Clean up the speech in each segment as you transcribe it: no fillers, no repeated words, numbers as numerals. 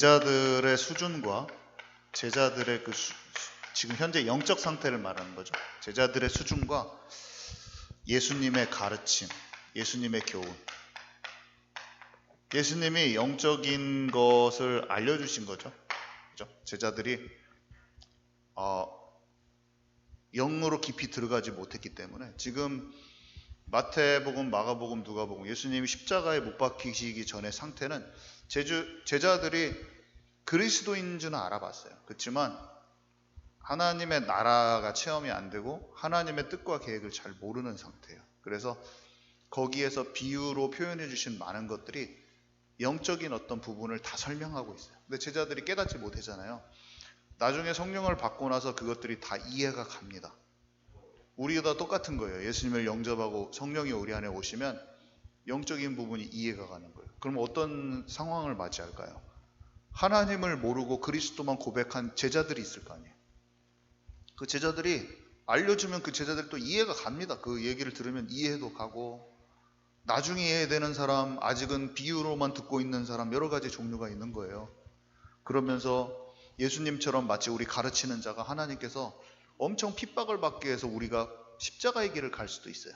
제자들의 수준과 제자들의 지금 현재 영적 상태를 말하는 거죠. 제자들의 수준과 예수님의 가르침, 예수님의 교훈. 예수님이 영적인 것을 알려주신 거죠. 그죠? 제자들이 영으로 깊이 들어가지 못했기 때문에 지금 마태복음, 마가복음, 누가복음, 예수님이 십자가에 못 박히시기 전의 상태는 제자들이 그리스도인 줄은 알아봤어요. 그렇지만 하나님의 나라가 체험이 안 되고 하나님의 뜻과 계획을 잘 모르는 상태예요. 그래서 거기에서 비유로 표현해 주신 많은 것들이 영적인 어떤 부분을 다 설명하고 있어요. 근데 제자들이 깨닫지 못하잖아요. 나중에 성령을 받고 나서 그것들이 다 이해가 갑니다. 우리가 다 똑같은 거예요. 예수님을 영접하고 성령이 우리 안에 오시면 영적인 부분이 이해가 가는 거예요. 그럼 어떤 상황을 맞이할까요? 하나님을 모르고 그리스도만 고백한 제자들이 있을 거 아니에요. 그 제자들이 알려주면 그 제자들이 또 이해가 갑니다. 그 얘기를 들으면 이해도 가고, 나중에 이해되는 사람, 아직은 비유로만 듣고 있는 사람, 여러 가지 종류가 있는 거예요. 그러면서 예수님처럼 마치 우리 가르치는 자가 하나님께서 엄청 핍박을 받기 위해서 우리가 십자가의 길을 갈 수도 있어요.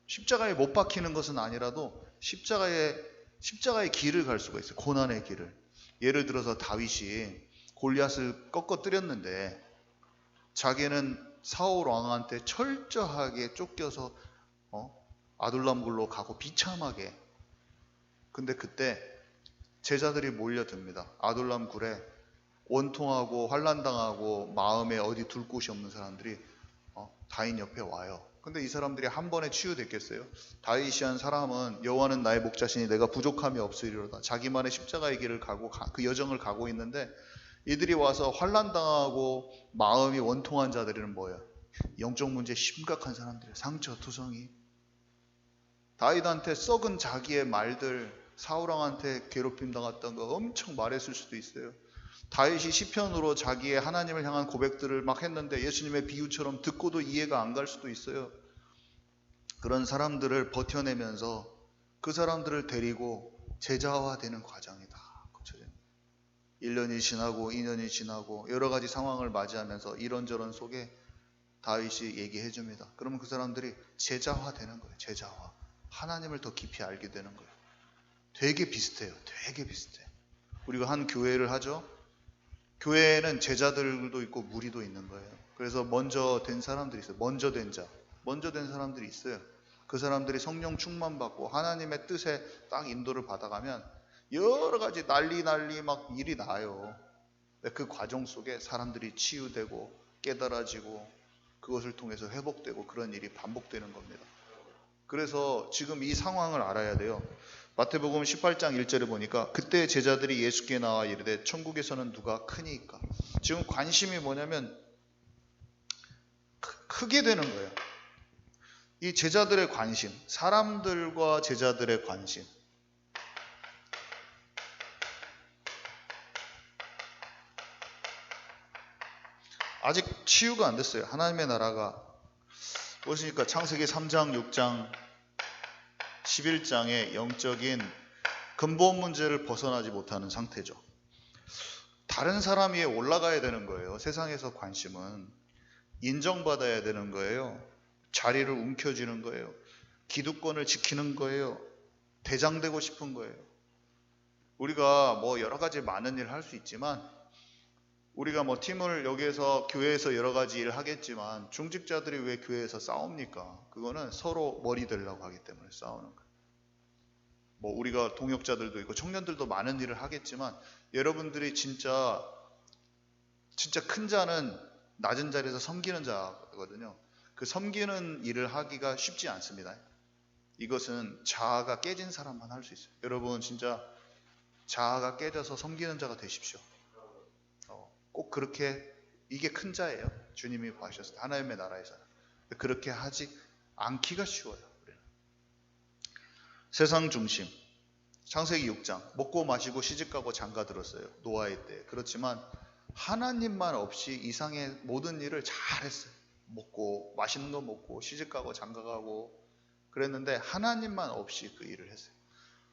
십자가에 못 박히는 것은 아니라도 십자가의 길을 갈 수가 있어요. 고난의 길을. 예를 들어서 다윗이 골리앗을 꺾어뜨렸는데 자기는 사울 왕한테 철저하게 쫓겨서 아둘람 굴로 가고 비참하게. 근데 그때 제자들이 몰려듭니다. 아둘람 굴에 원통하고 환난당하고 마음에 어디 둘 곳이 없는 사람들이 다윗 옆에 와요. 근데 이 사람들이 한 번에 치유됐겠어요? 다윗이란 사람은 여호와는 나의 목자시니 내가 부족함이 없으리로다. 자기만의 십자가의 길을 가고 그 여정을 가고 있는데 이들이 와서 환난당하고 마음이 원통한 자들은 뭐예요? 영적 문제 심각한 사람들이에요. 상처, 투성이. 다윗한테 썩은 자기의 말들, 사울왕한테 괴롭힘 당했던 거 엄청 말했을 수도 있어요. 다윗이 시편으로 자기의 하나님을 향한 고백들을 막 했는데 예수님의 비유처럼 듣고도 이해가 안 갈 수도 있어요. 그런 사람들을 버텨내면서 그 사람들을 데리고 제자화되는 과정이 다 거쳐집니다. 1년이 지나고 2년이 지나고 여러 가지 상황을 맞이하면서 이런저런 속에 다윗이 얘기해 줍니다. 그러면 그 사람들이 제자화되는 거예요. 제자화. 하나님을 더 깊이 알게 되는 거예요. 되게 비슷해요. 되게 비슷해. 우리가 한 교회를 하죠. 교회에는 제자들도 있고 무리도 있는 거예요. 그래서 먼저 된 사람들이 있어요. 먼저 된 사람들이 있어요. 그 사람들이 성령 충만 받고 하나님의 뜻에 딱 인도를 받아가면 여러 가지 난리 막 일이 나요. 그 과정 속에 사람들이 치유되고 깨달아지고 그것을 통해서 회복되고 그런 일이 반복되는 겁니다. 그래서 지금 이 상황을 알아야 돼요. 마태복음 18장 1절에 보니까 그때 제자들이 예수께 나와 이르되 천국에서는 누가 크니까. 지금 관심이 뭐냐면 크게 되는 거예요. 이 제자들의 관심, 사람들과 제자들의 관심. 아직 치유가 안 됐어요. 하나님의 나라가. 보시니까 창세기 3장, 6장, 11장의 영적인 근본 문제를 벗어나지 못하는 상태죠. 다른 사람 위에 올라가야 되는 거예요. 세상에서 관심은 인정받아야 되는 거예요. 자리를 움켜쥐는 거예요. 기득권을 지키는 거예요. 대장되고 싶은 거예요. 우리가 여러 가지 많은 일을 할 수 있지만 우리가 팀을 여기에서 교회에서 여러 가지 일을 하겠지만 중직자들이 왜 교회에서 싸웁니까? 그거는 서로 머리 대려고 하기 때문에 싸우는 거예요. 우리가 동역자들도 있고 청년들도 많은 일을 하겠지만 여러분들이 진짜 큰 자는 낮은 자리에서 섬기는 자거든요. 그 섬기는 일을 하기가 쉽지 않습니다. 이것은 자아가 깨진 사람만 할 수 있어요. 여러분 진짜 자아가 깨져서 섬기는 자가 되십시오. 꼭 그렇게, 이게 큰 자예요. 주님이 봐주셨을 때 하나님의 나라에서는. 그렇게 하지 않기가 쉬워요. 우리는. 세상 중심. 창세기 6장 먹고 마시고 시집가고 장가들었어요. 노아의 때. 그렇지만 하나님만 없이 이상의 모든 일을 잘했어요. 먹고 맛있는 거 먹고 시집가고 장가가고 그랬는데 하나님만 없이 그 일을 했어요.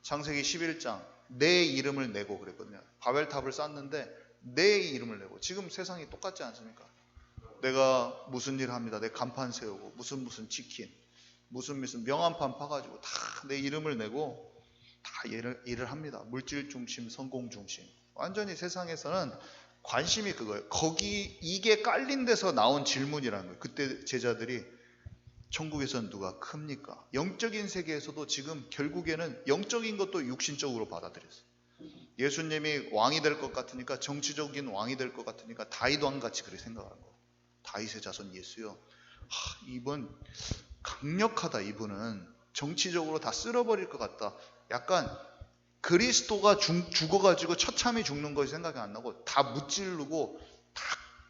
창세기 11장 내 이름을 내고 그랬거든요. 바벨탑을 쌓는데 내 이름을 내고. 지금 세상이 똑같지 않습니까? 내가 무슨 일 합니다. 내 간판 세우고 무슨 치킨 무슨 명함판 파가지고 다 내 이름을 내고 다 일을 합니다. 물질 중심, 성공 중심. 완전히 세상에서는 관심이 그거예요. 거기 이게 깔린 데서 나온 질문이라는 거예요. 그때 제자들이 천국에서는 누가 큽니까? 영적인 세계에서도 지금 결국에는 영적인 것도 육신적으로 받아들였어요. 예수님이 왕이 될 것 같으니까, 정치적인 왕이 될 것 같으니까 다윗 왕같이 그렇게 생각하는 거예요. 다윗의 자손 예수요. 이분 강력하다. 이분은 정치적으로 다 쓸어버릴 것 같다. 약간 그리스도가 죽어가지고 처참히 죽는 것이 생각이 안 나고 다 무찌르고 다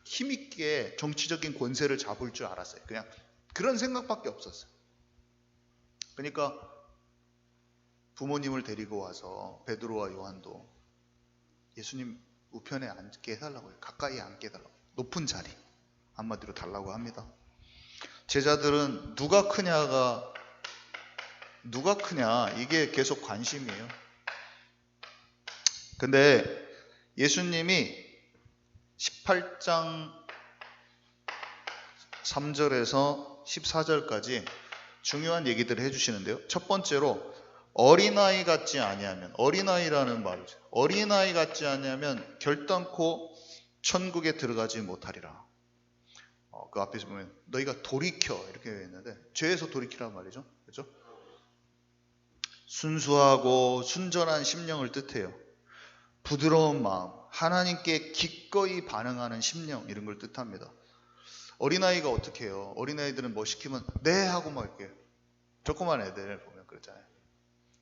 힘있게 정치적인 권세를 잡을 줄 알았어요. 그냥 그런 생각밖에 없었어요. 그러니까 부모님을 데리고 와서 베드로와 요한도 예수님 우편에 앉게 해달라고 해요. 가까이 앉게 해달라고. 높은 자리 한마디로 달라고 합니다. 제자들은 누가 크냐 이게 계속 관심이에요. 근데 예수님이 18장 3절에서 14절까지 중요한 얘기들을 해주시는데요. 첫 번째로 어린아이 같지 아니하면, 어린아이라는 말이죠. 어린아이 같지 아니하면 결단코 천국에 들어가지 못하리라. 그 앞에서 보면 너희가 돌이켜 이렇게 했는데 죄에서 돌이키란 말이죠. 그렇죠? 순수하고 순전한 심령을 뜻해요. 부드러운 마음, 하나님께 기꺼이 반응하는 심령, 이런 걸 뜻합니다. 어린아이가 어떻게 해요? 어린아이들은 뭐 시키면 네 하고 막 이렇게, 조그만 애들 보면 그렇잖아요.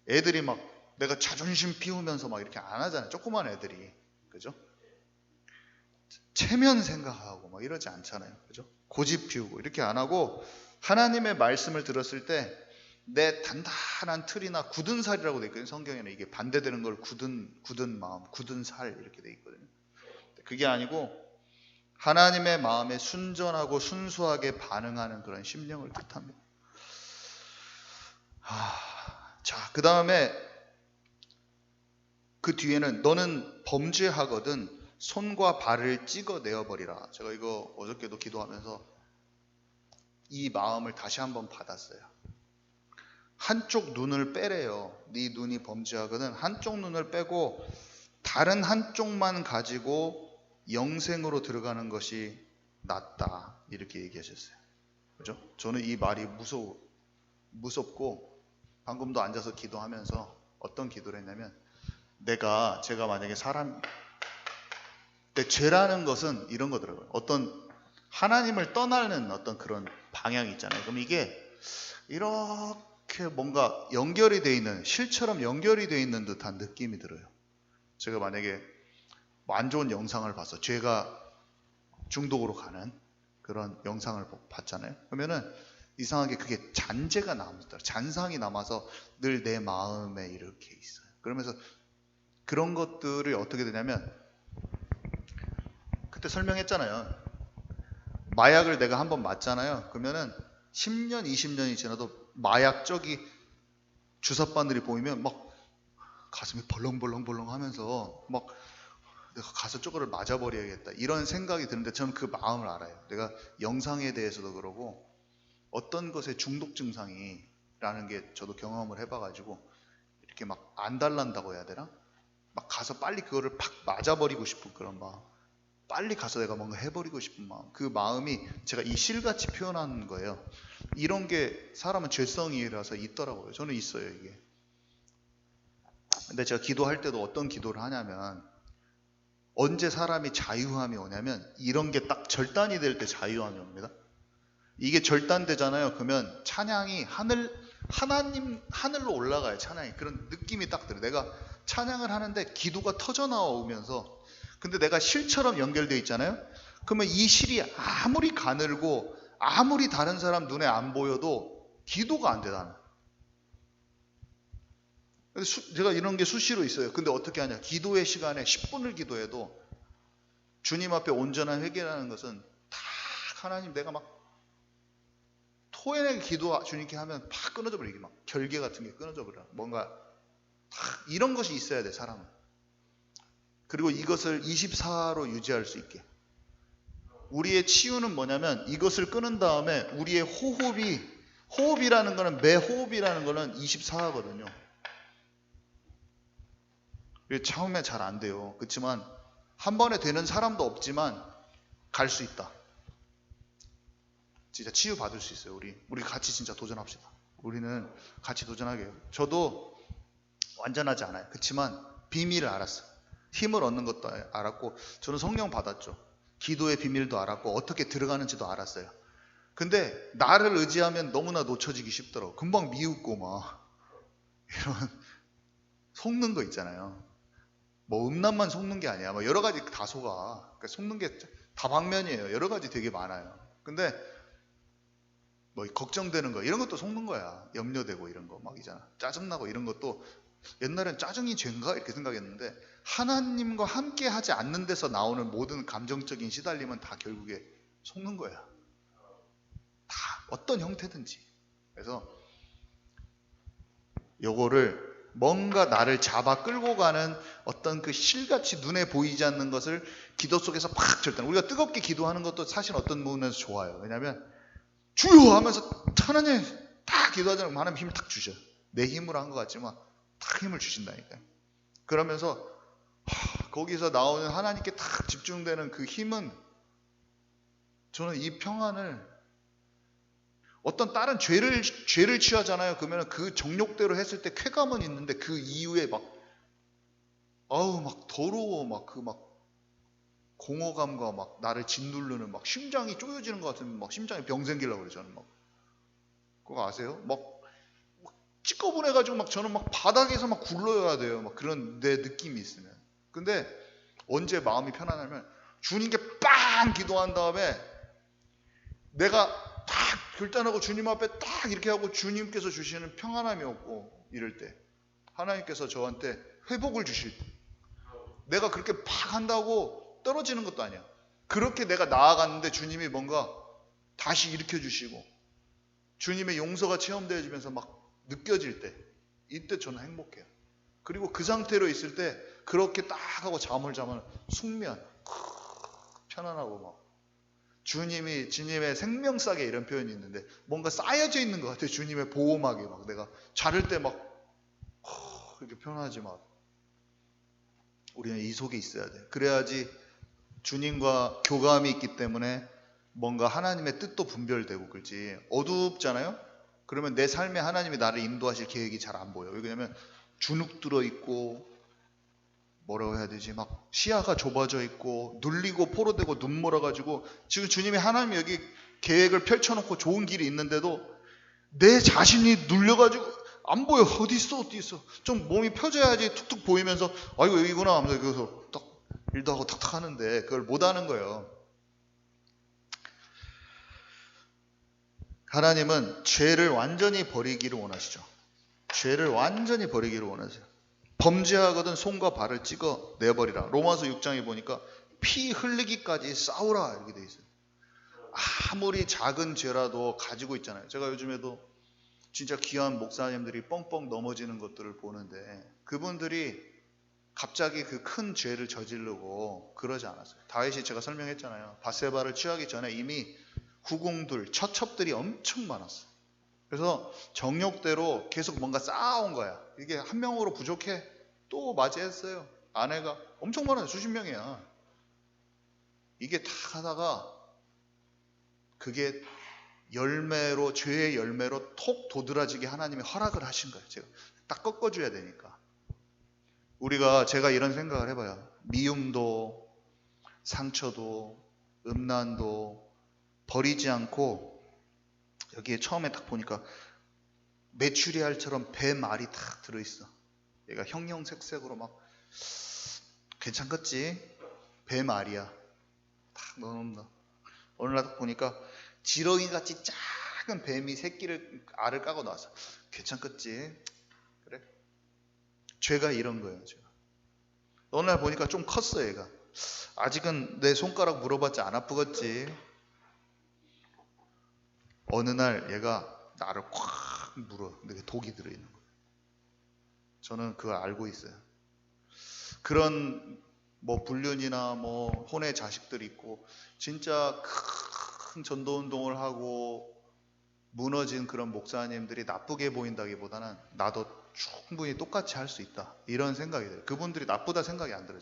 애들이 막 내가 자존심 피우면서 막 이렇게 안 하잖아요. 조그만 애들이. 그죠? 체면 생각하고 막 이러지 않잖아요. 그죠? 고집 피우고 이렇게 안 하고, 하나님의 말씀을 들었을 때 내 단단한 틀이나 굳은 살이라고 돼 있거든요. 성경에는 이게 반대되는 걸 굳은 마음, 굳은 살 이렇게 돼 있거든요. 그게 아니고 하나님의 마음에 순전하고 순수하게 반응하는 그런 심령을 뜻합니다. 자, 그 다음에 그 뒤에는 너는 범죄하거든 손과 발을 찍어내어 버리라. 제가 이거 어저께도 기도하면서 이 마음을 다시 한번 받았어요. 한쪽 눈을 빼래요. 네 눈이 범죄하거든 한쪽 눈을 빼고 다른 한쪽만 가지고 영생으로 들어가는 것이 낫다. 이렇게 얘기하셨어요. 그죠? 저는 이 말이 무섭고, 방금도 앉아서 기도하면서 어떤 기도를 했냐면, 제가 만약에 근데 죄라는 것은 이런 거더라고요. 어떤 하나님을 떠나는 어떤 그런 방향이 있잖아요. 그럼 이게 이렇게 뭔가 연결이 돼 있는, 실처럼 연결이 돼 있는 듯한 느낌이 들어요. 제가 만약에 안 좋은 영상을 봐서 죄가 중독으로 가는 그런 영상을 봤잖아요. 그러면은 이상하게 그게 잔재가 남았더라. 잔상이 남아서 늘 내 마음에 이렇게 있어요. 그러면서 그런 것들이 어떻게 되냐면, 그때 설명했잖아요. 마약을 내가 한번 맞잖아요. 그러면은 10년, 20년이 지나도 마약 쪽이 주사바늘이 보이면 막 가슴이 벌렁벌렁 하면서 막 내가 가서 저거를 맞아버려야겠다 이런 생각이 드는데, 저는 그 마음을 알아요. 내가 영상에 대해서도 그러고 어떤 것에 중독 증상이라는 게 저도 경험을 해봐가지고 이렇게 막 안 달란다고 해야 되나? 막 가서 빨리 그거를 팍 맞아버리고 싶은 그런 마음, 빨리 가서 내가 뭔가 해버리고 싶은 마음, 그 마음이 제가 이 실같이 표현하는 거예요. 이런 게 사람은 죄성이라서 있더라고요. 저는 있어요, 이게. 근데 제가 기도할 때도 어떤 기도를 하냐면, 언제 사람이 자유함이 오냐면 이런 게 딱 절단이 될 때 자유함이 옵니다. 이게 절단되잖아요. 그러면 찬양이 하늘로 올라가요. 찬양이. 그런 느낌이 딱 들어요. 내가 찬양을 하는데 기도가 터져 나오면서, 근데 내가 실처럼 연결되어 있잖아요. 그러면 이 실이 아무리 가늘고 아무리 다른 사람 눈에 안 보여도 기도가 안 돼, 나는. 제가 이런 게 수시로 있어요. 근데 어떻게 하냐, 기도의 시간에 10분을 기도해도 주님 앞에 온전한 회개라는 것은 다 하나님, 내가 막 토해내게 기도 주님께 하면 팍 끊어져 버려. 이게 막 결계 같은 게 끊어져 버려. 뭔가 이런 것이 있어야 돼, 사람은. 그리고 이것을 24로 유지할 수 있게. 우리의 치유는 뭐냐면 이것을 끊은 다음에 우리의 호흡이라는 거는, 매 호흡이라는 거는 24거든요. 처음에 잘 안 돼요. 그렇지만 한 번에 되는 사람도 없지만 갈 수 있다. 진짜 치유 받을 수 있어요. 우리 같이 진짜 도전합시다. 우리는 같이 도전하게 해요. 저도 완전하지 않아요. 그렇지만 비밀을 알았어요. 힘을 얻는 것도 알았고, 저는 성령 받았죠. 기도의 비밀도 알았고, 어떻게 들어가는지도 알았어요. 근데 나를 의지하면 너무나 놓쳐지기 쉽더라고. 금방 미웃고 막 이런 속는 거 있잖아요. 뭐 음란만 속는 게 아니야. 뭐 여러 가지 다 속아. 그러니까 속는 게 다방면이에요. 여러 가지 되게 많아요. 근데 뭐 걱정되는 거 이런 것도 속는 거야. 염려되고 이런 거 막 있잖아. 짜증나고 이런 것도 옛날엔 짜증이 죄인가 이렇게 생각했는데, 하나님과 함께 하지 않는 데서 나오는 모든 감정적인 시달림은 다 결국에 속는 거야. 다 어떤 형태든지. 그래서 요거를 뭔가 나를 잡아 끌고 가는 어떤 그 실같이 눈에 보이지 않는 것을 기도 속에서 팍 절단. 우리가 뜨겁게 기도하는 것도 사실 어떤 부분에서 좋아요. 왜냐하면 주여 하면서 하나님 딱 기도하자면 하나님 힘을 탁 주셔. 내 힘으로 한 것 같지만 탁 힘을 주신다니까요. 그러면서 거기서 나오는 하나님께 탁 집중되는 그 힘은, 저는 이 평안을, 어떤 다른 죄를 취하잖아요. 그러면 그 정욕대로 했을 때 쾌감은 있는데 그 이후에 막 더러워, 공허감과 막 나를 짓누르는 막 심장이 쪼여지는 것 같은, 막 심장에 병 생기려고 그래. 저는 막 그거 아세요? 막 찌꺼분해가지고 막 저는 막 바닥에서 막 굴러야 돼요. 막 그런 내 느낌이 있으면. 근데 언제 마음이 편안하면 주님께 빵 기도한 다음에 내가 딱 결단하고 주님 앞에 딱 이렇게 하고 주님께서 주시는 평안함이 없고, 이럴 때 하나님께서 저한테 회복을 주실 때, 내가 그렇게 팍 한다고 떨어지는 것도 아니야. 그렇게 내가 나아갔는데 주님이 뭔가 다시 일으켜 주시고 주님의 용서가 체험되어지면서 막 느껴질 때, 이때 저는 행복해요. 그리고 그 상태로 있을 때 그렇게 딱 하고 잠을 자면 숙면 편안하고, 막 주님의 생명싸개 이런 표현이 있는데 뭔가 쌓여져 있는 것 같아요. 주님의 보호막이 막 내가 자를 때 막 이렇게 편하지. 막 우리는 이 속에 있어야 돼. 그래야지 주님과 교감이 있기 때문에 뭔가 하나님의 뜻도 분별되고. 그렇지 어둡잖아요. 그러면 내 삶에 하나님이 나를 인도하실 계획이 잘 안 보여. 왜냐면 주눅 들어 있고, 뭐라고 해야 되지, 막 시야가 좁아져 있고 눌리고 포로되고 눈 멀어가지고, 지금 주님이 하나님이 여기 계획을 펼쳐놓고 좋은 길이 있는데도 내 자신이 눌려가지고 안 보여. 어디 있어 좀 몸이 펴져야지 툭툭 보이면서 아이고 여기구나 하면서 그래서 딱 일도 하고 탁탁 하는데 그걸 못 하는 거예요. 하나님은 죄를 완전히 버리기를 원하시죠. 죄를 완전히 버리기를 원하세요. 범죄하거든 손과 발을 찍어 내버리라. 로마서 6장에 보니까 피 흘리기까지 싸우라 이렇게 돼 있어요. 아무리 작은 죄라도 가지고 있잖아요. 제가 요즘에도 진짜 귀한 목사님들이 뻥뻥 넘어지는 것들을 보는데, 그분들이 갑자기 그 큰 죄를 저지르고 그러지 않았어요. 다윗이 제가 설명했잖아요. 바세바를 취하기 전에 이미 후궁들, 처첩들이 엄청 많았어요. 그래서 정욕대로 계속 뭔가 쌓아온 거야. 이게 한 명으로 부족해. 또 맞이했어요. 아내가 엄청 많아요. 수십 명이야. 이게 다 하다가 그게 열매로, 죄의 열매로 톡 도드라지게 하나님이 허락을 하신 거예요. 제가 딱 꺾어줘야 되니까. 제가 이런 생각을 해봐요. 미움도 상처도 음란도 버리지 않고, 여기에 처음에 딱 보니까 메추리알처럼 배 말이 딱 들어있어. 얘가 형형색색으로 막 괜찮겠지? 배 말이야. 딱 넣어놓는다. 어느 날 딱 보니까 지렁이같이 작은 뱀이 알을 까고 나왔어. 괜찮겠지? 그래? 죄가 이런 거예요. 제가. 어느 날 보니까 좀 컸어. 얘가. 아직은 내 손가락 물어봤지 안 아프겠지? 어느 날 얘가 나를 콱 물어. 근데 독이 들어있는 거야. 저는 그걸 알고 있어요. 그런 뭐 불륜이나 뭐 혼의 자식들이 있고 진짜 큰 전도운동을 하고 무너진 그런 목사님들이 나쁘게 보인다기보다는 나도 충분히 똑같이 할 수 있다 이런 생각이 들어요. 그분들이 나쁘다 생각이 안 들어요.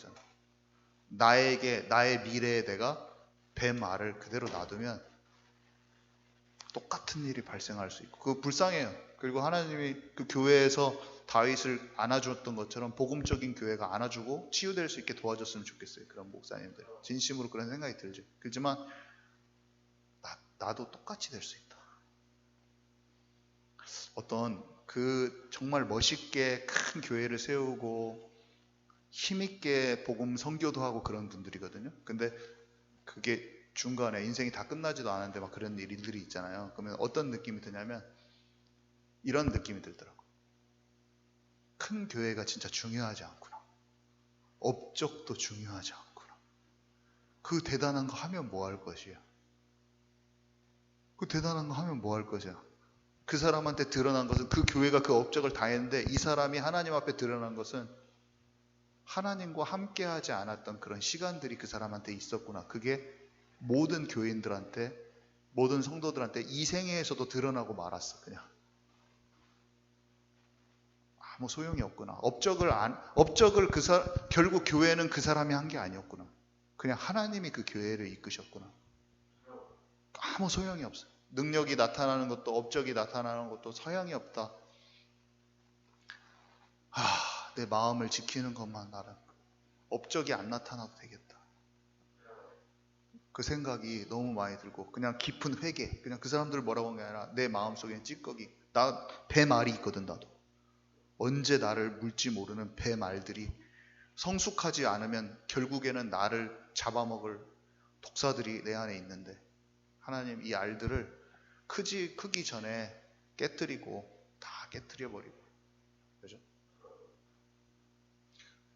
나의 미래에 내가 뱀 알을 그대로 놔두면 똑같은 일이 발생할 수 있고 그거 불쌍해요. 그리고 하나님이 그 교회에서 다윗을 안아줬던 것처럼 복음적인 교회가 안아주고 치유될 수 있게 도와줬으면 좋겠어요. 그런 목사님들 진심으로 그런 생각이 들죠. 그렇지만 나도 똑같이 될 수 있다. 어떤 그 정말 멋있게 큰 교회를 세우고 힘있게 복음 선교도 하고 그런 분들이거든요. 근데 그게 중간에 인생이 다 끝나지도 않았는데 막 그런 일들이 있잖아요. 그러면 어떤 느낌이 드냐면 이런 느낌이 들더라고요. 큰 교회가 진짜 중요하지 않구나. 업적도 중요하지 않구나. 그 대단한 거 하면 뭐 할 것이야? 그 대단한 거 하면 뭐 할 것이야? 그 사람한테 드러난 것은 그 교회가 그 업적을 다 했는데 이 사람이 하나님 앞에 드러난 것은 하나님과 함께하지 않았던 그런 시간들이 그 사람한테 있었구나. 그게 모든 교인들한테 모든 성도들한테 이 생애에서도 드러나고 말았어. 그냥 아무 소용이 없구나. 업적을 결국 교회는 그 사람이 한 게 아니었구나. 그냥 하나님이 그 교회를 이끄셨구나. 아무 소용이 없어. 능력이 나타나는 것도 업적이 나타나는 것도 소용이 없다. 내 마음을 지키는 것만 나는 업적이 안 나타나도 되겠다. 그 생각이 너무 많이 들고 그냥 깊은 회개, 그냥 그 사람들 뭐라고 한 게 아니라 내 마음속에 찌꺼기, 나 뱀알이 있거든. 나도 언제 나를 물지 모르는 뱀알들이 성숙하지 않으면 결국에는 나를 잡아먹을 독사들이 내 안에 있는데 하나님 이 알들을 크기 전에 깨뜨리고 다 깨뜨려버리고. 그죠?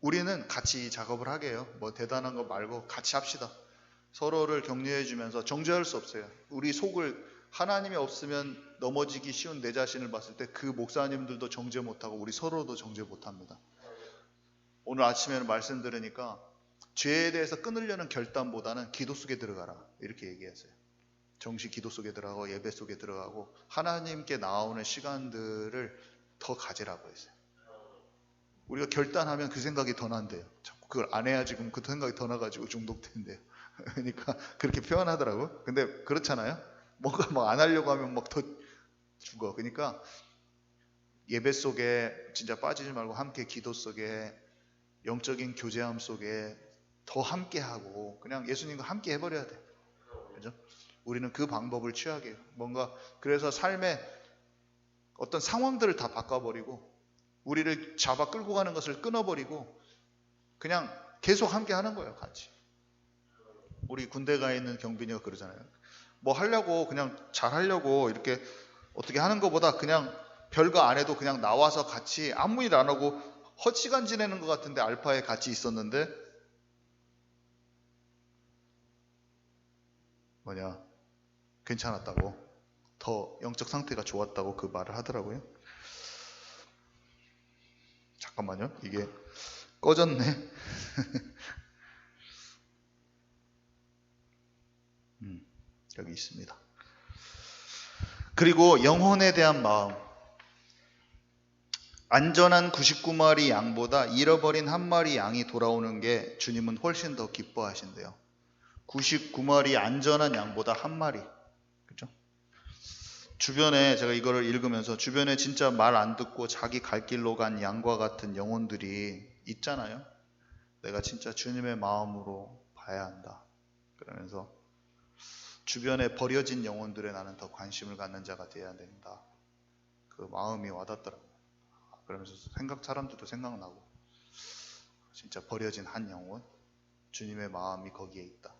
우리는 같이 작업을 하게 해요. 뭐 대단한 거 말고 같이 합시다. 서로를 격려해 주면서 정죄할 수 없어요. 우리 속을 하나님이 없으면 넘어지기 쉬운 내 자신을 봤을 때 그 목사님들도 정죄 못하고 우리 서로도 정죄 못합니다. 오늘 아침에는 말씀 들으니까 죄에 대해서 끊으려는 결단보다는 기도 속에 들어가라 이렇게 얘기했어요. 정시 기도 속에 들어가고 예배 속에 들어가고 하나님께 나오는 시간들을 더 가지라고 했어요. 우리가 결단하면 그 생각이 더 난대요. 자꾸 그걸 안 해야지 그럼 그 생각이 더 나가지고 중독된대요. 그러니까 그렇게 표현하더라고요. 근데 그렇잖아요. 뭔가 막 안 하려고 하면 막 더 죽어. 그러니까 예배 속에 진짜 빠지지 말고 함께 기도 속에 영적인 교제함 속에 더 함께 하고 그냥 예수님과 함께 해버려야 돼. 그죠? 우리는 그 방법을 취하게 해요. 뭔가 그래서 삶의 어떤 상황들을 다 바꿔버리고 우리를 잡아 끌고 가는 것을 끊어버리고 그냥 계속 함께 하는 거예요. 같이. 우리 군대 가 있는 경빈이가 그러잖아요. 뭐 하려고 그냥 잘 하려고 이렇게 어떻게 하는 것보다 그냥 별거 안 해도 그냥 나와서 같이 아무 일 안 하고 헛시간 지내는 것 같은데 알파에 같이 있었는데 괜찮았다고 더 영적 상태가 좋았다고 그 말을 하더라고요. 잠깐만요. 이게 꺼졌네. 여기 있습니다. 그리고 영혼에 대한 마음. 안전한 99마리 양보다 잃어버린 한 마리 양이 돌아오는 게 주님은 훨씬 더 기뻐하신대요. 99마리 안전한 양보다 한 마리. 그죠? 주변에 제가 이거를 읽으면서 주변에 진짜 말 안 듣고 자기 갈 길로 간 양과 같은 영혼들이 있잖아요. 내가 진짜 주님의 마음으로 봐야 한다. 그러면서 주변에 버려진 영혼들에 나는 더 관심을 갖는 자가 되어야 된다. 그 마음이 와닿더라고요. 그러면서 사람들도 생각나고 진짜 버려진 한 영혼, 주님의 마음이 거기에 있다.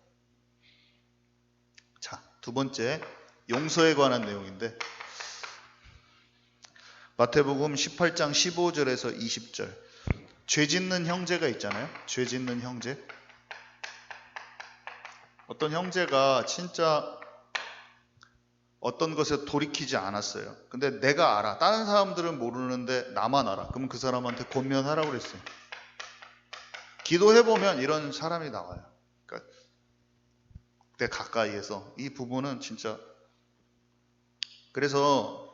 자, 두 번째 용서에 관한 내용인데 마태복음 18장 15절에서 20절 죄 짓는 형제가 있잖아요. 죄 짓는 형제. 어떤 형제가 진짜 어떤 것에 돌이키지 않았어요. 근데 내가 알아. 다른 사람들은 모르는데 나만 알아. 그러면 그 사람한테 권면하라고 그랬어요. 기도해보면 이런 사람이 나와요. 그러니까 내 가까이에서. 이 부분은 진짜. 그래서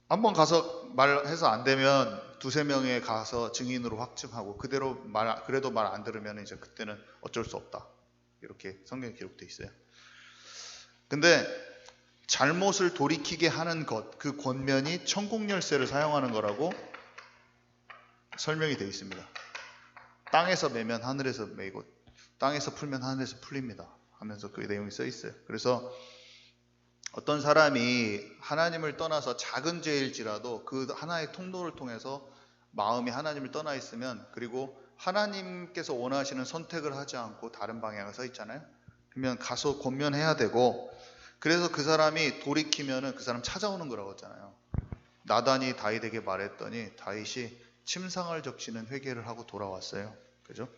한번 가서 말해서 안 되면 두세 명에 가서 증인으로 확증하고 그래도 말 안 들으면 이제 그때는 어쩔 수 없다. 이렇게 성경에 기록되어 있어요. 근데 잘못을 돌이키게 하는 것, 그 권면이 천국 열쇠를 사용하는 거라고 설명이 되어 있습니다. 땅에서 매면 하늘에서 매이고 땅에서 풀면 하늘에서 풀립니다 하면서 그 내용이 써 있어요. 그래서 어떤 사람이 하나님을 떠나서 작은 죄일지라도 그 하나의 통로를 통해서 마음이 하나님을 떠나 있으면, 그리고 하나님께서 원하시는 선택을 하지 않고 다른 방향을 서 있잖아요. 그러면 가서 권면해야 되고, 그래서 그 사람이 돌이키면은 그 사람 찾아오는 거라고 했잖아요. 나단이 다윗에게 말했더니 다윗이 침상을 적시는 회개를 하고 돌아왔어요. 그죠?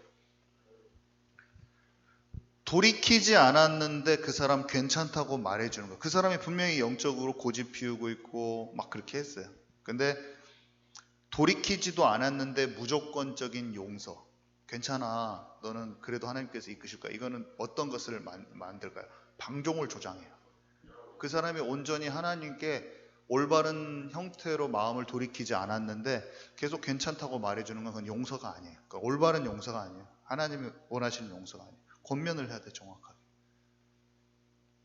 돌이키지 않았는데 그 사람 괜찮다고 말해주는 거. 그 사람이 분명히 영적으로 고집 피우고 있고 막 그렇게 했어요. 근데 돌이키지도 않았는데 무조건적인 용서. 괜찮아. 너는 그래도 하나님께서 이끄실 거야. 이거는 어떤 것을 만들까요? 방종을 조장해요. 그 사람이 온전히 하나님께 올바른 형태로 마음을 돌이키지 않았는데 계속 괜찮다고 말해주는 건 그건 용서가 아니에요. 그러니까 올바른 용서가 아니에요. 하나님이 원하시는 용서가 아니에요. 권면을 해야 돼, 정확하게.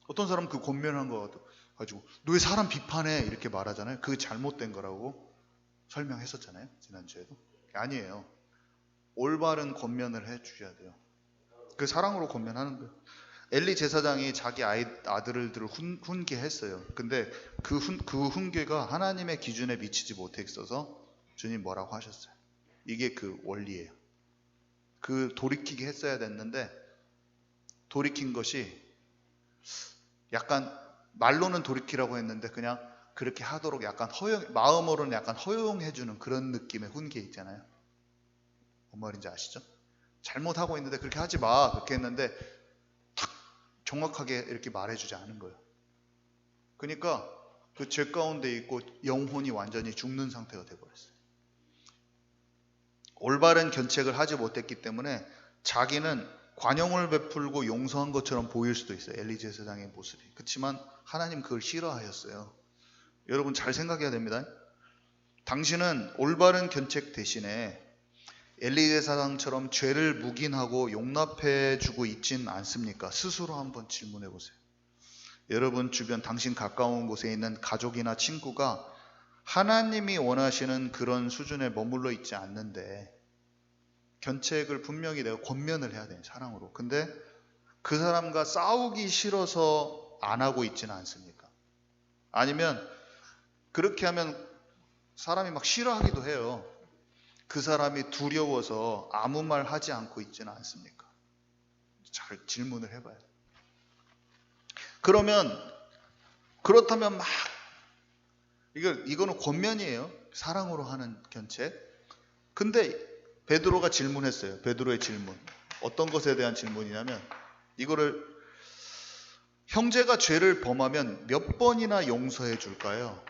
어떤 사람은 그 권면한 거 가지고 너 왜 사람 비판해? 이렇게 말하잖아요. 그게 잘못된 거라고 설명했었잖아요, 지난주에도. 아니에요. 올바른 권면을 해 주셔야 돼요. 그 사랑으로 권면하는 거예요. 엘리 제사장이 자기 아들들을 훈계했어요. 근데 그 훈계가 하나님의 기준에 미치지 못해 있어서 주님 뭐라고 하셨어요. 이게 그 원리예요. 그 돌이키게 했어야 됐는데 돌이킨 것이 약간 말로는 돌이키라고 했는데 그냥 그렇게 하도록 약간 마음으로는 약간 허용해주는 그런 느낌의 훈계 있잖아요. 뭔 말인지 아시죠? 잘못하고 있는데 그렇게 하지 마 그렇게 했는데 탁 정확하게 이렇게 말해주지 않은 거예요. 그러니까 그 죄 가운데 있고 영혼이 완전히 죽는 상태가 돼버렸어요. 올바른 견책을 하지 못했기 때문에 자기는 관용을 베풀고 용서한 것처럼 보일 수도 있어요. 엘리 제사장의 모습이. 그렇지만 하나님 그걸 싫어하셨어요. 여러분 잘 생각해야 됩니다. 당신은 올바른 견책 대신에 엘리 제사장처럼 죄를 묵인하고 용납해주고 있진 않습니까? 스스로 한번 질문해 보세요. 여러분 주변 당신 가까운 곳에 있는 가족이나 친구가 하나님이 원하시는 그런 수준에 머물러 있지 않는데 견책을 분명히 내가 권면을 해야 돼요. 사랑으로. 근데 그 사람과 싸우기 싫어서 안 하고 있지는 않습니까? 아니면 그렇게 하면 사람이 막 싫어하기도 해요. 그 사람이 두려워서 아무 말 하지 않고 있지는 않습니까? 잘 질문을 해봐요. 그렇다면 막 이거는 권면이에요. 사랑으로 하는 견책. 근데 베드로가 질문했어요. 베드로의 질문. 어떤 것에 대한 질문이냐면 이거를 형제가 죄를 범하면 몇 번이나 용서해 줄까요?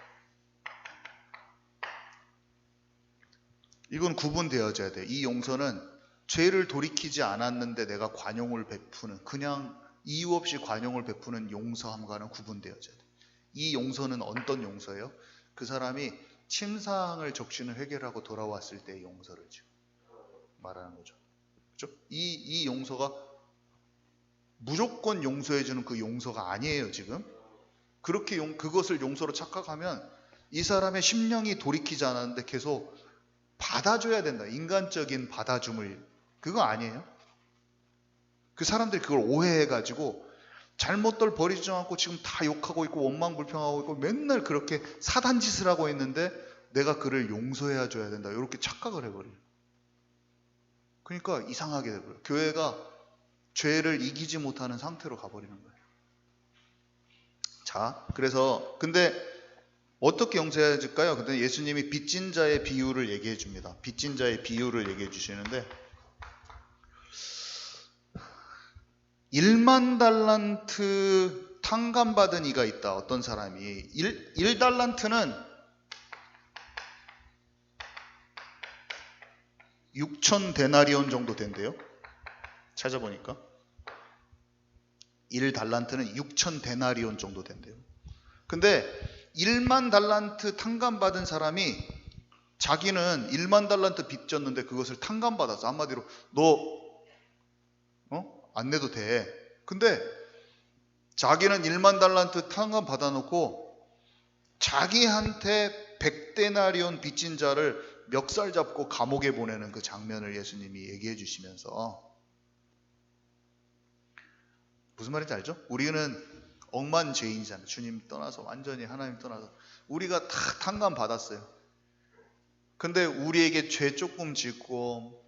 이건 구분되어져야 돼요. 이 용서는 죄를 돌이키지 않았는데 내가 관용을 베푸는, 그냥 이유 없이 관용을 베푸는 용서함과는 구분되어져야 돼요. 이 용서는 어떤 용서예요? 그 사람이 침상을 적시는 회개를 하고 돌아왔을 때의 용서를 지금 말하는 거죠. 그렇죠? 이 용서가 무조건 용서해주는 그 용서가 아니에요. 지금 그렇게 그것을 용서로 착각하면 이 사람의 심령이 돌이키지 않았는데 계속 받아줘야 된다. 인간적인 받아줌을. 그거 아니에요. 그 사람들이 그걸 오해해가지고 잘못들 버리지 않고 지금 다 욕하고 있고 원망불평하고 있고 맨날 그렇게 사단짓을 하고 있는데 내가 그를 용서해야 줘야 된다. 이렇게 착각을 해버려요. 그러니까 이상하게 돼버려요. 교회가 죄를 이기지 못하는 상태로 가버리는 거예요. 자, 그래서 근데 어떻게 용서해야 될까요? 근데 예수님이 빚진 자의 비유를 얘기해 줍니다. 빚진 자의 비유를 얘기해 주시는데 1만 달란트 탕감받은 이가 있다. 어떤 사람이 1달란트는 6천 데나리온 정도 된대요. 찾아보니까 1달란트는 6천 데나리온 정도 된대요. 근데 1만 달란트 탕감받은 사람이 자기는 1만 달란트 빚 졌는데 그것을 탕감받았어. 한마디로 너 안 내도 돼. 근데 자기는 1만 달란트 탕감받아놓고 자기한테 100데나리온 빚진 자를 멱살 잡고 감옥에 보내는 그 장면을 예수님이 얘기해 주시면서, 무슨 말인지 알죠? 우리는 억만죄인이잖아요. 주님 떠나서, 완전히 하나님 떠나서 우리가 다 탕감 받았어요. 근데 우리에게 죄 조금 짓고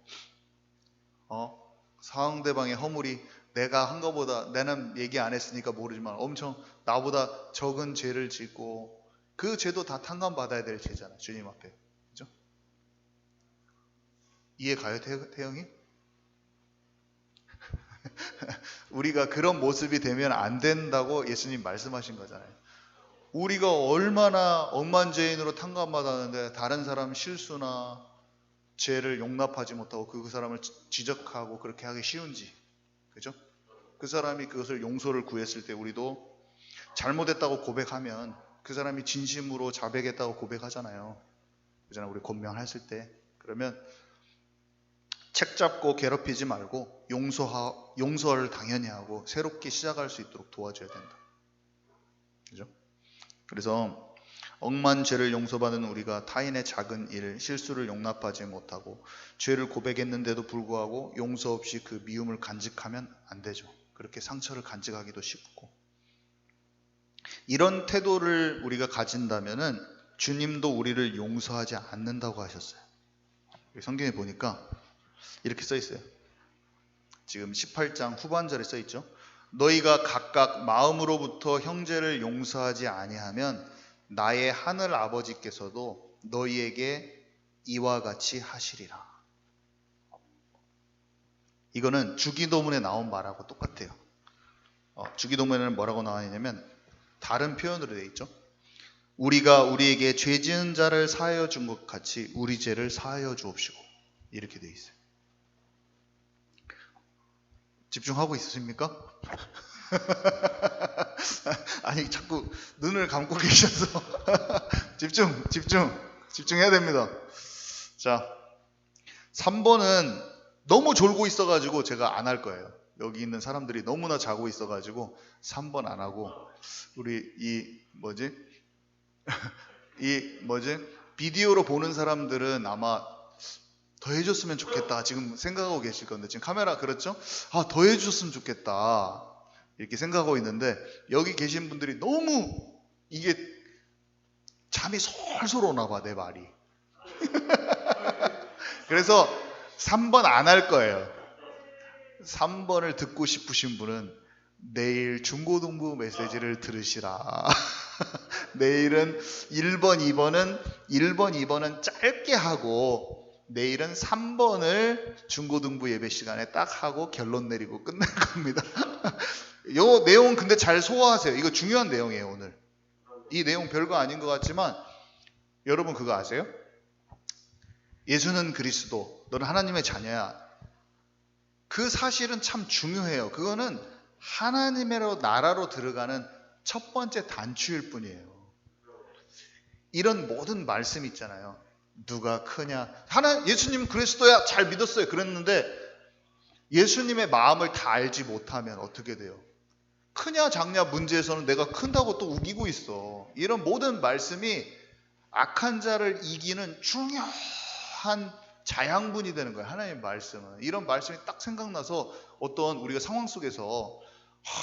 상대방의 허물이 내가 한 거보다, 나는 얘기 안 했으니까 모르지만 엄청 나보다 적은 죄를 짓고, 그 죄도 다 탕감 받아야 될 죄잖아요. 주님 앞에. 그죠? 이해 가요, 태영이? 우리가 그런 모습이 되면 안 된다고 예수님 말씀하신 거잖아요. 우리가 얼마나 억만죄인으로 탕감받았는데 다른 사람 실수나 죄를 용납하지 못하고 그 사람을 지적하고 그렇게 하기 쉬운지. 그죠? 그 사람이 그것을 용서를 구했을 때 우리도 잘못했다고 고백하면 그 사람이 진심으로 자백했다고 고백하잖아요. 그잖아요. 우리 권면했을 때. 그러면 책 잡고 괴롭히지 말고 용서를 당연히 하고 새롭게 시작할 수 있도록 도와줘야 된다. 그죠? 그래서 억만 죄를 용서받은 우리가 타인의 작은 일, 실수를 용납하지 못하고 죄를 고백했는데도 불구하고 용서 없이 그 미움을 간직하면 안 되죠. 그렇게 상처를 간직하기도 쉽고. 이런 태도를 우리가 가진다면은 주님도 우리를 용서하지 않는다고 하셨어요. 성경에 보니까 이렇게 써 있어요. 지금 18장 후반절에 써 있죠. 너희가 각각 마음으로부터 형제를 용서하지 아니하면 나의 하늘 아버지께서도 너희에게 이와 같이 하시리라. 이거는 주기도문에 나온 말하고 똑같아요. 주기도문에는 뭐라고 나와 있냐면 다른 표현으로 되어 있죠. 우리가 우리에게 죄 지은 자를 사하여 준 것 같이 우리 죄를 사하여 주옵시고, 이렇게 되어 있어요. 집중하고 있으십니까? 아니 자꾸 눈을 감고 계셔서 집중해야 됩니다. 자, 3번은 너무 졸고 있어가지고 제가 안 할 거예요. 여기 있는 사람들이 너무나 자고 있어가지고 3번 안 하고, 우리 비디오로 보는 사람들은 아마 더 해줬으면 좋겠다 지금 생각하고 계실 건데, 지금 카메라 그렇죠? 더 해줬으면 좋겠다 이렇게 생각하고 있는데, 여기 계신 분들이 너무 이게 잠이 솔솔 오나 봐, 내 말이. 그래서 3번 안 할 거예요. 3번을 듣고 싶으신 분은 내일 중고등부 메시지를 들으시라. 내일은 1번, 2번은 짧게 하고 내일은 3번을 중고등부 예배 시간에 딱 하고 결론 내리고 끝낼 겁니다. 요 내용 근데 잘 소화하세요. 이거 중요한 내용이에요. 오늘 이 내용 별거 아닌 것 같지만 여러분 그거 아세요? 예수는 그리스도, 너는 하나님의 자녀야. 그 사실은 참 중요해요. 그거는 하나님의 나라로 들어가는 첫 번째 단추일 뿐이에요. 이런 모든 말씀 있잖아요. 누가 크냐, 예수님 그리스도야, 잘 믿었어요. 그랬는데 예수님의 마음을 다 알지 못하면 어떻게 돼요? 크냐 작냐 문제에서는 내가 큰다고 또 우기고 있어. 이런 모든 말씀이 악한 자를 이기는 중요한 자양분이 되는 거예요. 하나님의 말씀은. 이런 말씀이 딱 생각나서 어떤 우리가 상황 속에서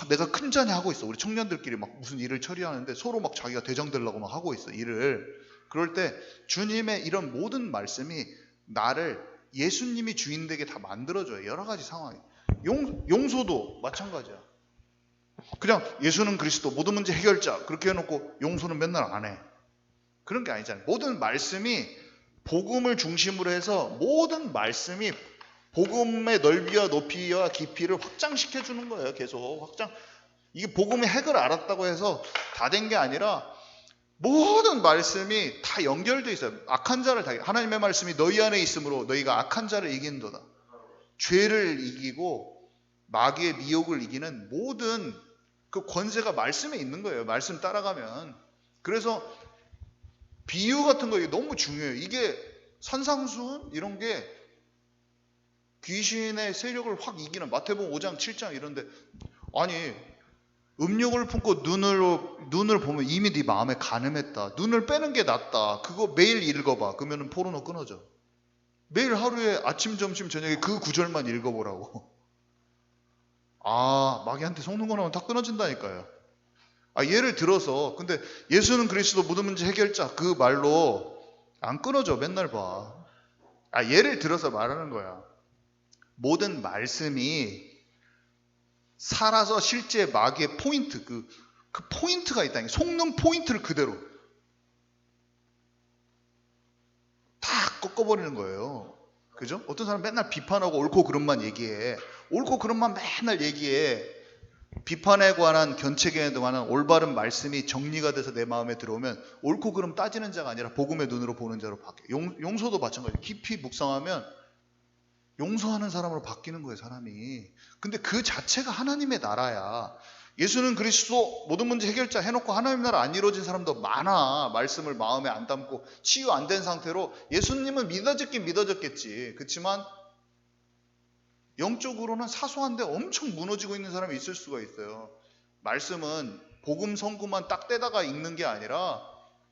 내가 큰 자냐 하고 있어. 우리 청년들끼리 막 무슨 일을 처리하는데 서로 막 자기가 대장 되려고 막 하고 있어, 일을. 그럴 때 주님의 이런 모든 말씀이 나를 예수님이 주인 되게 다 만들어줘요. 여러 가지 상황이. 용서도 마찬가지야. 그냥 예수는 그리스도, 모든 문제 해결자 그렇게 해놓고 용서는 맨날 안 해. 그런 게 아니잖아요. 모든 말씀이 복음을 중심으로 해서 모든 말씀이 복음의 넓이와 높이와 깊이를 확장시켜 주는 거예요. 계속 확장. 이게 복음의 핵을 알았다고 해서 다 된 게 아니라 모든 말씀이 다 연결되어 있어요. 악한 자를 다 하나님의 말씀이 너희 안에 있으므로 너희가 악한 자를 이긴도다. 죄를 이기고 마귀의 미혹을 이기는 모든 그 권세가 말씀에 있는 거예요. 말씀 따라가면. 그래서 비유 같은 거 이게 너무 중요해요. 이게 산상수훈 이런 게 귀신의 세력을 확 이기는 마태복음 5장 7장 이런데 아니 음욕을 품고 눈을 보면 이미 네 마음에 간음했다. 눈을 빼는 게 낫다. 그거 매일 읽어봐. 그러면 포르노 끊어져. 매일 하루에 아침 점심 저녁에 그 구절만 읽어보라고. 아 마귀한테 속는 거 나오면 다 끊어진다니까요. 아 예를 들어서 근데 예수는 그리스도 모든 문제 해결자 그 말로 안 끊어져. 맨날 봐. 아 예를 들어서 말하는 거야. 모든 말씀이 살아서 실제 마귀의 포인트 그 포인트가 있다니 속는 포인트를 그대로 다 꺾어버리는 거예요. 그죠? 어떤 사람 맨날 비판하고 옳고 그름만 얘기해. 옳고 그름만 맨날 얘기해. 비판에 관한 견책에 관한 올바른 말씀이 정리가 돼서 내 마음에 들어오면 옳고 그름 따지는 자가 아니라 복음의 눈으로 보는 자로 바뀌어. 용서도 마찬가지예요. 깊이 묵상하면 용서하는 사람으로 바뀌는 거예요, 사람이. 근데 그 자체가 하나님의 나라야. 예수는 그리스도 모든 문제 해결자 해놓고 하나님 나라 안 이루어진 사람도 많아. 말씀을 마음에 안 담고 치유 안 된 상태로 예수님은 믿어졌긴 믿어졌겠지. 그렇지만 영적으로는 사소한데 엄청 무너지고 있는 사람이 있을 수가 있어요. 말씀은 복음 성구만 딱 떼다가 읽는 게 아니라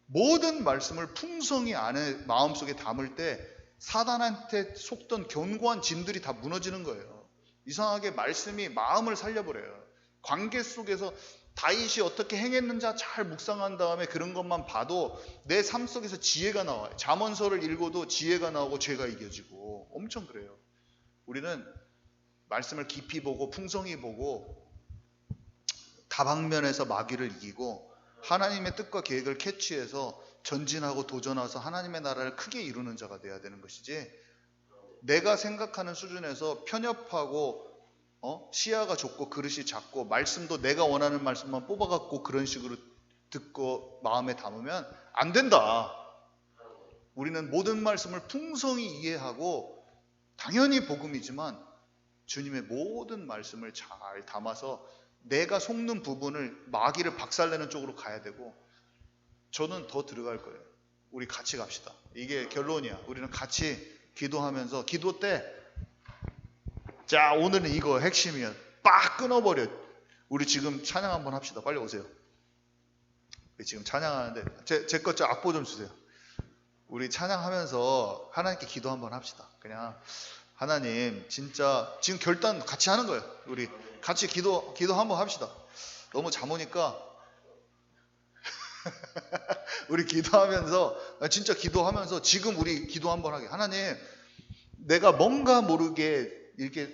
모든 말씀을 풍성히 안에 마음속에 담을 때 사단한테 속던 견고한 짐들이 다 무너지는 거예요. 이상하게 말씀이 마음을 살려버려요. 관계 속에서 다윗이 어떻게 행했는지 잘 묵상한 다음에 그런 것만 봐도 내 삶 속에서 지혜가 나와요. 잠언서를 읽어도 지혜가 나오고 죄가 이겨지고 엄청 그래요. 우리는 말씀을 깊이 보고 풍성히 보고 다방면에서 마귀를 이기고 하나님의 뜻과 계획을 캐치해서 전진하고 도전해서 하나님의 나라를 크게 이루는 자가 돼야 되는 것이지 내가 생각하는 수준에서 편협하고 시야가 좁고 그릇이 작고 말씀도 내가 원하는 말씀만 뽑아갖고 그런 식으로 듣고 마음에 담으면 안 된다. 우리는 모든 말씀을 풍성히 이해하고 당연히 복음이지만 주님의 모든 말씀을 잘 담아서 내가 속는 부분을 마귀를 박살내는 쪽으로 가야 되고 저는 더 들어갈 거예요. 우리 같이 갑시다. 이게 결론이야. 우리는 같이 기도하면서 기도 때 자 오늘은 이거 핵심이야. 빡 끊어버려. 우리 지금 찬양 한번 합시다. 빨리 오세요. 우리 지금 찬양하는데 제 것 좀 악보 좀 주세요. 우리 찬양하면서 하나님께 기도 한번 합시다. 그냥 하나님 진짜 지금 결단 같이 하는 거예요. 우리 같이 기도 한번 합시다. 너무 잠오니까 우리 기도하면서 진짜 기도하면서 지금 우리 기도 한번 하게. 하나님 내가 뭔가 모르게 이렇게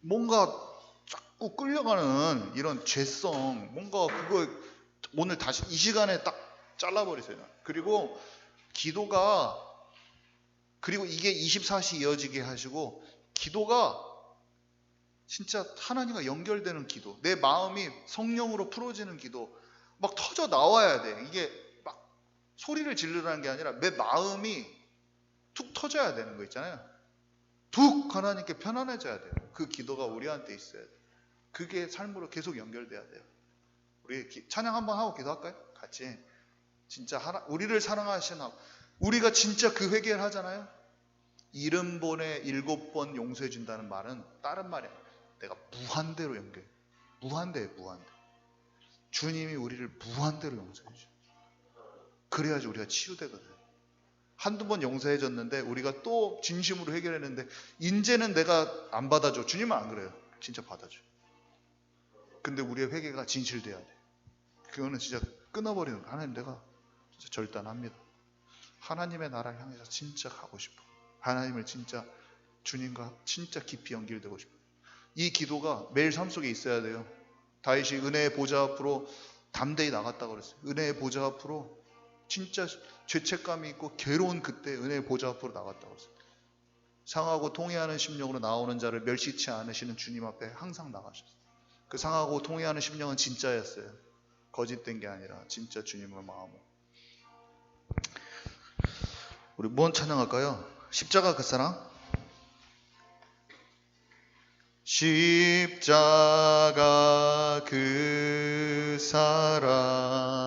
뭔가 자꾸 끌려가는 이런 죄성 뭔가 그거 오늘 다시 이 시간에 딱 잘라버리세요. 그리고 기도가 그리고 이게 24시 이어지게 하시고 기도가 진짜 하나님과 연결되는 기도 내 마음이 성령으로 풀어지는 기도 막 터져 나와야 돼. 이게 막 소리를 지르라는 게 아니라 내 마음이 툭 터져야 되는 거 있잖아요. 툭 하나님께 편안해져야 돼요. 그 기도가 우리한테 있어야 돼요. 그게 삶으로 계속 연결돼야 돼요. 우리 찬양 한번 하고 기도할까요? 같이. 진짜 우리를 사랑하시는 우리가 진짜 그 회개를 하잖아요. 70번에 7번 용서해 준다는 말은 다른 말이야. 내가 무한대로 연결해. 무한대. 주님이 우리를 무한대로 용서해 줘. 그래야지 우리가 치유되거든. 한두 번 용서해 줬는데 우리가 또 진심으로 해결했는데 이제는 내가 안 받아줘. 주님은 안 그래요. 진짜 받아줘. 근데 우리의 회개가 진실돼야 돼. 그거는 진짜 끊어버리는 거야. 하나님 내가 진짜 절단합니다. 하나님의 나라를 향해서 진짜 가고 싶어. 하나님을 진짜 주님과 진짜 깊이 연결되고 싶어. 이 기도가 매일 삶 속에 있어야 돼요. 다윗이 은혜의 보좌 앞으로 담대히 나갔다고 그랬어요. 은혜의 보좌 앞으로 진짜 죄책감이 있고 괴로운 그때 은혜의 보좌 앞으로 나갔다고 그랬어요. 상하고 통회하는 심령으로 나오는 자를 멸시치 않으시는 주님 앞에 항상 나가셨어요. 그 상하고 통회하는 심령은 진짜였어요. 거짓된 게 아니라 진짜 주님을 마음으로. 우리 무언 찬양할까요? 십자가 그 사랑? 십자가 그 사랑